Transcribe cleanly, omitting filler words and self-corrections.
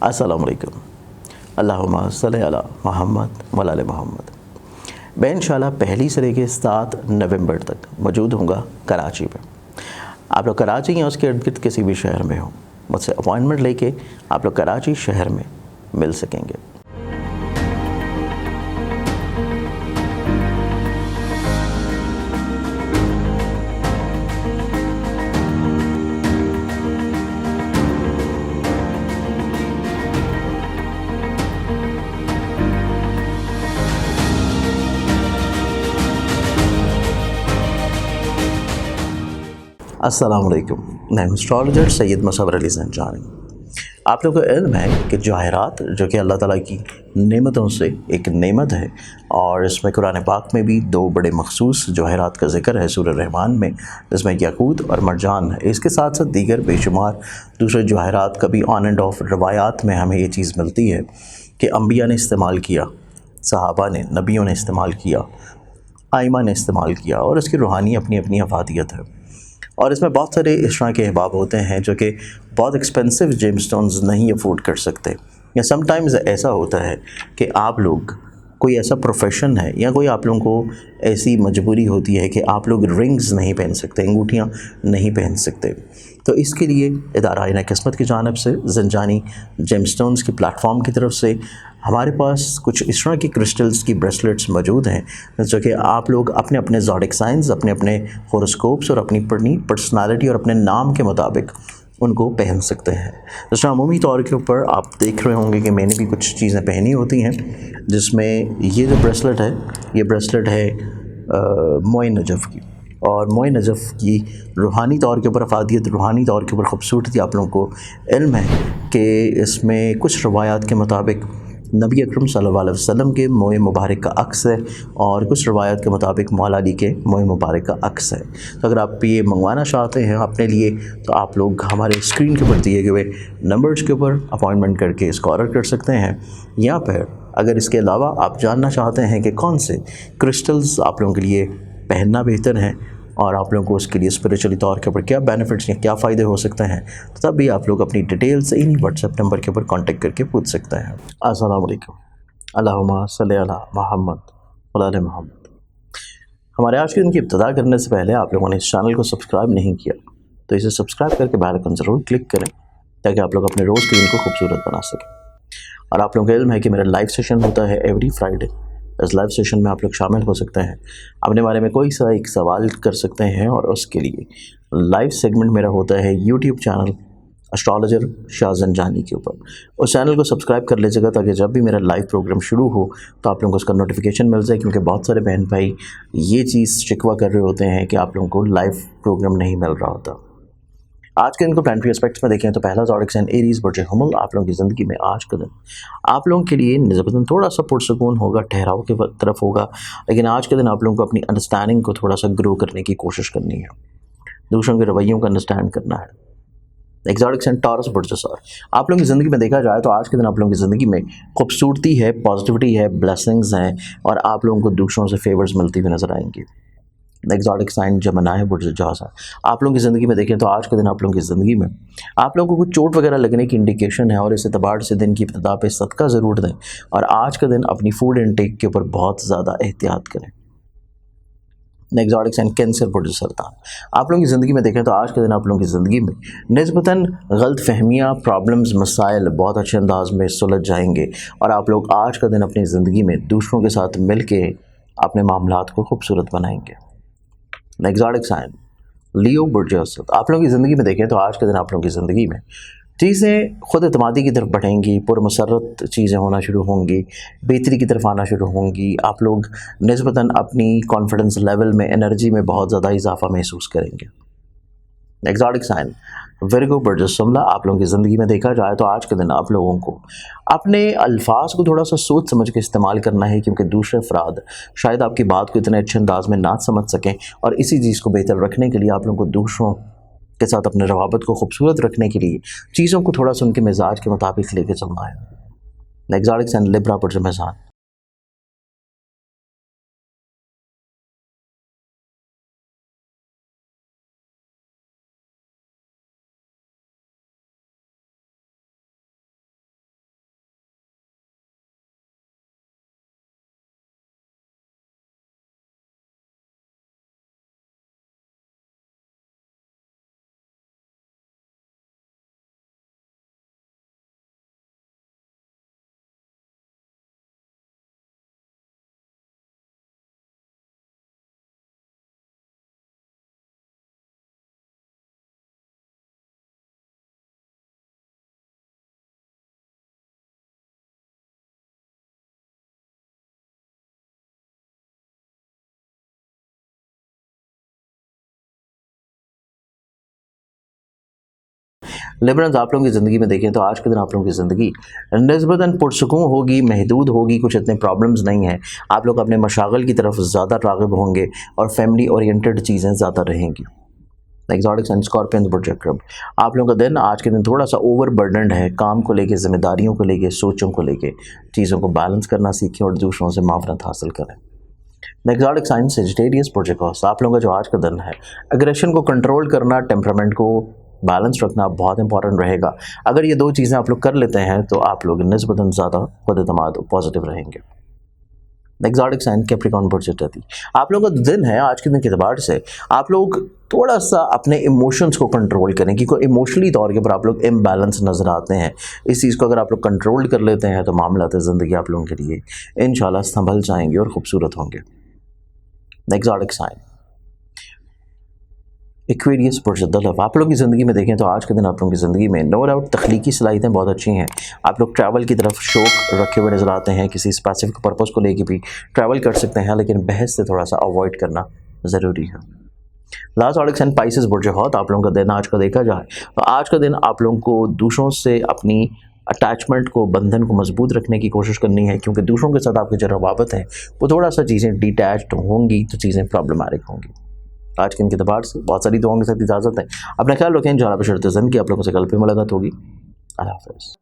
अस्सलाम वालेकुम। अल्लाहुम्मा सल्लि अला मुहम्मद व आले मुहम्मद। मैं इंशाल्लाह पहली से लेकर 7 नवंबर तक मौजूद हूँगा कराची में। आप लोग कराची या उसके इर्द गिर्द किसी भी शहर में हो, मुझसे अपॉइंटमेंट लेके आप लोग कराची शहर में मिल सकेंगे। अस्सलाम वालेकुम। मैं एस्ट्रोलॉजर सैयद मुसव्वर अली ज़ंजानी। आप लोगों को इल्म है कि जवाहरात जो कि अल्लाह ताला की नेमतों से एक नेमत है, और इसमें कुरान पाक में भी 2 बड़े मखसूस जवाहरात का ज़िक्र है सूरह रहमान में, जिसमें याकूत और मरजान है। इसके साथ साथ दीगर बेशुमार दूसरे जवाहरात का भी ऑन एंड ऑफ रवायात में हमें ये चीज़ मिलती है कि अम्बिया ने इस्तेमाल किया, सहाबा ने, नबियों ने इस्तेमाल किया, आइमा ने इस्तेमाल किया, और इसकी रूहानी अपनी अपनी अफादियत है। और इसमें बहुत सारे इस तरह के अहबाब होते हैं जो कि बहुत एक्सपेंसिव जेमस्टोन्स नहीं अफोर्ड कर सकते, या समटाइम्स ऐसा होता है कि आप लोग कोई ऐसा प्रोफेशन है या कोई आप लोगों को ऐसी मजबूरी होती है कि आप लोग रिंग्स नहीं पहन सकते, अंगूठियाँ नहीं पहन सकते। तो इसके लिए इदारा आईना किस्मत की जानिब से ज़ंजानी जेमस्टोन्स की प्लेटफॉर्म की तरफ से हमारे पास कुछ इस तरह की क्रिस्टल्स की ब्रेसलेट्स मौजूद हैं जो कि आप लोग अपने अपने ज़ोडिक साइंस, अपने अपने होरोस्कोप्स और अपनी पर्सनालिटी और अपने नाम के मुताबिक उनको पहन सकते हैं। जैसे अमूमी तौर के ऊपर आप देख रहे होंगे कि मैंने भी कुछ चीज़ें पहनी होती हैं, जिसमें ये जो ब्रेसलेट है, ये ब्रेसलेट है मोए नजफ़ की। और मोए नजफ़ की रूहानी तौर के ऊपर अफादियत, रूहानी तौर के ऊपर ख़ूबसूरती आप लोगों को इल्म है कि इसमें कुछ रवायात के मुताबिक नबी अकरम सल्लल्लाहु अलैहि वसल्लम के मोए मुबारक का अक्स है, और कुछ रवायत के मुताबिक मौला अली के मोए मुबारक का अक्स है। तो अगर आप ये मंगवाना चाहते हैं अपने लिए, तो आप लोग हमारे स्क्रीन के ऊपर दिए गए नंबर्स के ऊपर अपॉइंटमेंट करके इसको ऑर्डर कर सकते हैं। या फिर अगर इसके अलावा आप जानना चाहते हैं कि कौन से क्रिस्टल्स आप लोगों के लिए पहनना बेहतर है और आप लोगों को उसके लिए स्पिरिचुअली तौर के ऊपर क्या बेनिफिट्स या क्या फ़ायदे हो सकते हैं, तो तब भी आप लोग अपनी डिटेल्स इन्हीं व्हाट्सएप नंबर के ऊपर कांटेक्ट करके पूछ सकते हैं। अस्सलाम वालेकुम। अल्लाहुम्मा सल्लि अला मुहम्मद व आले मुहम्मद। हमारे आज के दिन की इब्तिदा करने से पहले आप लोगों ने इस चैनल को सब्सक्राइब नहीं किया, तो इसे सब्सक्राइब करके बेल आइकन ज़रूर क्लिक करें, ताकि आप लोग अपने रोज़ के दिन को खूबसूरत बना सकें। और आप लोगों को इल्म है कि मेरा लाइव सेशन होता है एवरी फ्राइडे। इस लाइव सेशन में आप लोग शामिल हो सकते हैं, अपने बारे में कोई सा एक सवाल कर सकते हैं, और उसके लिए लाइव सेगमेंट मेरा होता है YouTube channel astrologer Shah Zanjani के ऊपर। उस चैनल को सब्सक्राइब कर लीजिएगा, ताकि जब भी मेरा लाइव प्रोग्राम शुरू हो तो आप लोगों को उसका नोटिफिकेशन मिल जाए, क्योंकि बहुत सारे बहन भाई ये चीज़ शिकवा कर रहे होते हैं कि आप लोगों को लाइव प्रोग्राम नहीं मिल रहा होता। आज के दिन को प्लानिटरी एस्पेक्ट्स में देखें तो पहला ज़ोडिक साइन एरीज़ बुर्ज हुमल। आप लोगों की ज़िंदगी में आज का दिन आप लोगों के लिए निस्बतन थोड़ा सा पुरसकून होगा, ठहराव की तरफ होगा, लेकिन आज के दिन आप लोगों को अपनी अंडरस्टैंडिंग को थोड़ा सा ग्रो करने की कोशिश करनी है, दूसरों के रवैयों को अंडरस्टैंड करना है। एक्सोटिक साइन टॉरस बुर्ज सर। आप लोगों की ज़िंदगी में देखा जाए तो आज के दिन आप लोगों की ज़िंदगी में खूबसूरती है, पॉजिटिविटी है, ब्लेसिंग्स हैं, और आप लोगों को दूसरों से फेवर्स मिलती हुई नजर आएंगी। एक्सोटिक साइन जमना है बुर्ज जौज़ा। आप लोगों की ज़िंदगी में देखें तो आज के दिन आप लोगों की ज़िंदगी में आप लोगों को कुछ चोट वगैरह लगने की इंडिकेशन है, और इस एतबार से दिन की इब्तिदा पे सदका ज़रूर दें, और आज का दिन अपनी फूड इनटेक के ऊपर बहुत ज़्यादा एहतियात करें। एक्सोटिक साइन कैंसर बुर्ज सरतान। आप लोगों की ज़िंदगी में देखें तो आज के दिन आप लोगों की ज़िंदगी में निस्बतन गलत फहमियाँ, प्रॉब्लम्स, मसाइल बहुत अच्छे अंदाज में सुलझ जाएंगे, और आप लोग आज का दिन अपनी ज़िंदगी में दूसरों के साथ मिल के अपने मामलात को खूबसूरत बनाएंगे। एक्सोटिक साइन लियो बुर्ज असद। आप लोगों की ज़िंदगी में देखें तो आज के दिन आप लोगों की ज़िंदगी में चीज़ें खुद एतमादी की तरफ बढ़ेंगी, पुरमसरत चीज़ें होना शुरू होंगी, बेहतरी की तरफ आना शुरू होंगी। आप लोग निस्बतन अपनी कॉन्फिडेंस लेवल में, एनर्जी में बहुत ज़्यादा इजाफा महसूस करेंगे। एक्सोटिक साइन विर्गो बुर्ज शिमला। आप लोगों की ज़िंदगी में देखा जाए तो आज के दिन आप लोगों को अपने अल्फाज को थोड़ा सा सोच समझ के इस्तेमाल करना है, क्योंकि दूसरे अफराद शायद आपकी बात को इतने अच्छे अंदाज में ना समझ सकें, और इसी चीज़ को बेहतर रखने के लिए आप लोगों को दूसरों के साथ अपने रवाबत को खूबसूरत रखने के लिए चीज़ों को थोड़ा सा उनके मिजाज के मुताबिक लेके चलना है। एक्सोटिक साइन लिब्रा बुर्ज मेज़ान। लिबरल्स आप लोगों की ज़िंदगी में देखें तो आज के दिन आप लोगों की ज़िंदगी निस्बतन पुरसुकून होगी, महदूद होगी, कुछ इतने प्रॉब्लम्स नहीं हैं। आप लोग अपने मशागल की तरफ ज़्यादा राग़िब होंगे और फैमिली ओरिएंटेड चीज़ें ज़्यादा रहेंगी। एक्सोटिक साइन स्कॉर्पियन प्रोजेक्ट, आप लोगों का दिन आज के दिन थोड़ा सा ओवर बर्डनड है, काम को लेके, जिम्मेदारियों को लेके, सोचों को लेके। चीज़ों को बैलेंस करना सीखें और दूसरों से माफ़रत हासिल करें। एक्सोटिक साइन सेजिटेरियस प्रोजेक्ट, आप लोगों का जो आज का दिन है, एग्रेशन को कंट्रोल करना, टेम्परामेंट को बैलेंस रखना बहुत इंपॉर्टेंट रहेगा। अगर ये दो चीज़ें आप लोग कर लेते हैं तो आप लोग निस्बतन ज़्यादा खुद-एतमाद पॉजिटिव रहेंगे। एक्सोटिक साइन कैप्रिकॉर्न प्रोजेक्ट, आप लोगों का दिन है आज के दिन के अतबार से आप लोग थोड़ा सा अपने इमोशंस को कंट्रोल करें, क्योंकि इमोशनली तौर के ऊपर आप लोग इम्बैलेंस नज़र आते हैं। इस चीज़ को अगर आप लोग कंट्रोल कर लेते हैं तो मामलात ज़िंदगी आप लोगों के लिए इंशाल्लाह संभल जाएंगे और ख़ूबसूरत होंगे। एक्सोटिक साइन एक्वेरियस प्रोजेक्ट, आप लोग की ज़िंदगी में देखें तो आज के दिन आप लोगों की ज़िंदगी में नो डाउट तख्लीकी सलाहियतें बहुत अच्छी हैं। आप लोग ट्रैवल की तरफ शौक़ रखे हुए नज़र आते हैं, किसी स्पेसिफिक पर्पज़ को लेके भी ट्रैवल कर सकते हैं, लेकिन बहस से थोड़ा सा अवॉइड करना ज़रूरी है। लास्ट ऑडिक्स एंड पाइसेस बुर्जोहत, आप लोगों का दिन आज का देखा जाए तो आज का दिन आप लोगों को दूसरों से अपनी अटैचमेंट को, बंधन को मजबूत रखने की कोशिश करनी है, क्योंकि दूसरों के साथ आपकी जो रवाबत है वो थोड़ा सा चीज़ें डिटैच्ड होंगी तो चीज़ें प्रॉब्लमेटिक होंगी। आज के इनके अतबार से बहुत सारी दुआओं के साथ इजाज़त है। अपना ख्याल रखें। जो आप शर्त ज़न की आप लोगों से कल पे मुलाकात होगी। अल्लाह हाफ़िज़।